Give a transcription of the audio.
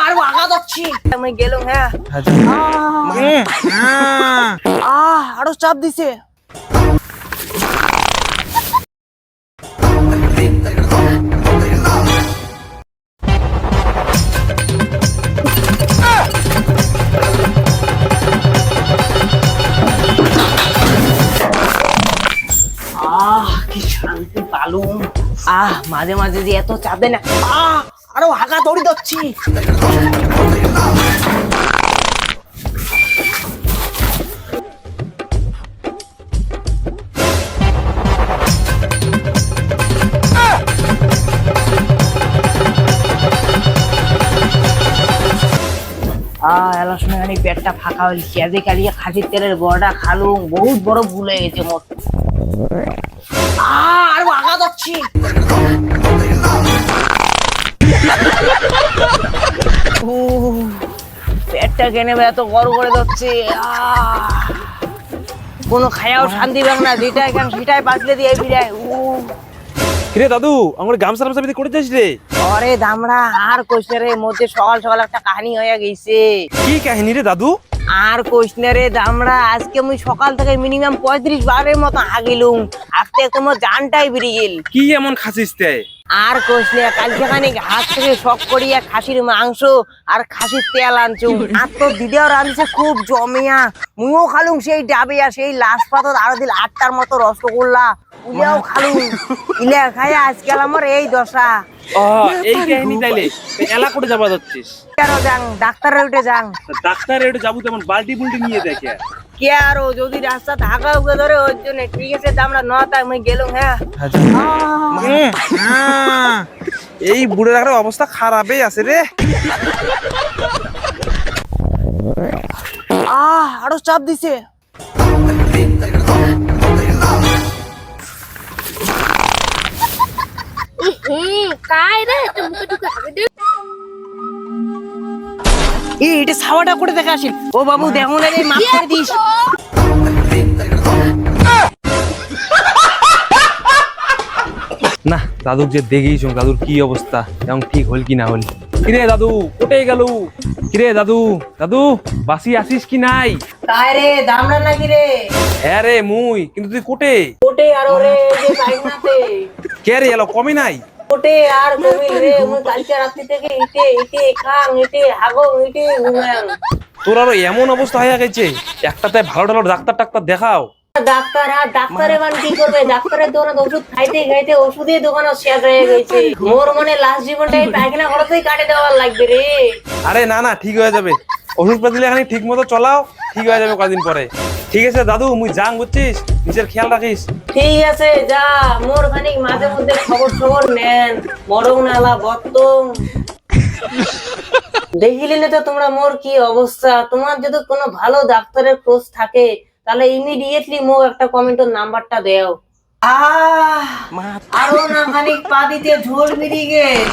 আরো আঘাত হচ্ছি আমি গেলাম। হ্যাঁ আরো চাপ দিছে। কি শান্তি পালুম। মাঝে মাঝে যে এত চাপ দেয় না। আরো হাগা দৌড়ি যাচ্ছি। এলার সময় খানি পেটটা ফাঁকা হয়েছে। চেয়ারে কালিয়ে খাসির তেলের বড়টা খালুম, বহুত বড় ভুল হয়ে গেছে মোট। আরো আঘাত হচ্ছি। পেটটা কেনে এত বড় করে দিচ্ছে। কোনো খায়াও শান্তি পাক না, যেটা এখানে সেটাই বাঁচলে দিয়ে ফিরায়। কিরে দাদু, আমার গামছা টামছা করে যাস রে? আরে দামড়া আর কইছে রে, মধ্যে সকাল সকাল একটা কাহিনী হয়ে গেছে। কি কাহিনী রে দাদু? আর কইছে রে দামড়া, আজকে মুই সকাল থেকে মিনিমাম 35 বারের মতো হাগিলুম। হাঁটতে তোমার জানটাই বেরিয়ে গেল। কি এমন খাসিস তে? আর কইছে কালকে খানিক হাত থেকে শখ করিয়া খাসির মাংস আর খাসির তেল আনছুম। আর তো দিদিও রাঁধছে খুব জমিয়া। মুইও খালুম সেই ডাবিয়া, সেই লাশ পাতত আরো দিল 8টার মতো রসগোল্লা উলিয়াও খালুম। ইলা খায়া আজকাল আমার এই দশা। এই কাহিনী তাইলে এলা করে যাবা যাচ্ছিস? কেন যাং ডাক্তারের উঠে যাং। ডাক্তার এটে যাবো তেমন বাল্টি বুল্টি নিয়ে দেখে কে আরো যদি রাস্তা ঢাকা উগে ধরে ওর জন্য। ঠিক আছে আমরা নটায় মুই গেলুম। হ্যাঁ এই বুড়ে রাখার অবস্থা খারাপই আছে রে। আরো চাপ দিছে। काय रे तुमको दुखा दे এটা ছাওয়াটা করে দেখে আসি। ও বাবু দেখো না রে, মাফ করে দিস। না দাদুর যে দেখেইছ দাদুর কি অবস্থা, এবং ঠিক হল কি না হল। কিরে দাদু কোটে গেল? কিরে দাদু, দাদু বাসি আসিস কি নাই? তাই রে দামড়া নাকি রে? হ্যাঁ রে মুই, কিন্তু তুই কোটে? কোটে আর ওরে যে বাইকনাতে। কে রে এলো কমে নাই? কোটে আর কমিল রে, মুই কালকে রাত্রি থেকে ইটে ইটে খাং, ইটে হাগো, ইটে ঘুমাং। তোর আরো এমন অবস্থা হয়ে গেছে, একটাতে ভালো ভালো ডাক্তার দেখাও। ডাক্তার আর ডাক্তারে মানে কি করবে? ডাক্তারের দোকানে ওষুধ খাইতে খাইতে ওষুধের দোকানও শেষ হয়ে গেছে। মোর মনে লাস্ট জীবনটাই পায়খানা খরচেই কাটে দেওয়ার লাগবে রে। আরে না না ঠিক হয়ে যাবে, ওষুধ পাতি এখানে ঠিক মতো চলাও, ঠিক হয়ে যাবে কদিন পরে। ঠিক আছে দাদু মুই যাং, বুঝছিস? নিজের খেয়াল রাখিস। ঠিক আছে যা, মোর খানিক মাঝে মধ্যে খবর নেন। মরং নালা বর্তং দেখিলে তো তোমরা মোর কি অবস্থা। তোমার যদি কোনো ভালো ডাক্তারের খোঁজ থাকে তাহলে ইমিডিয়েটলি মো একটা কমেন্টের নাম্বারটা দেও। আরো না খানিক পা দিতে ঝোল বেরিয়ে গেল।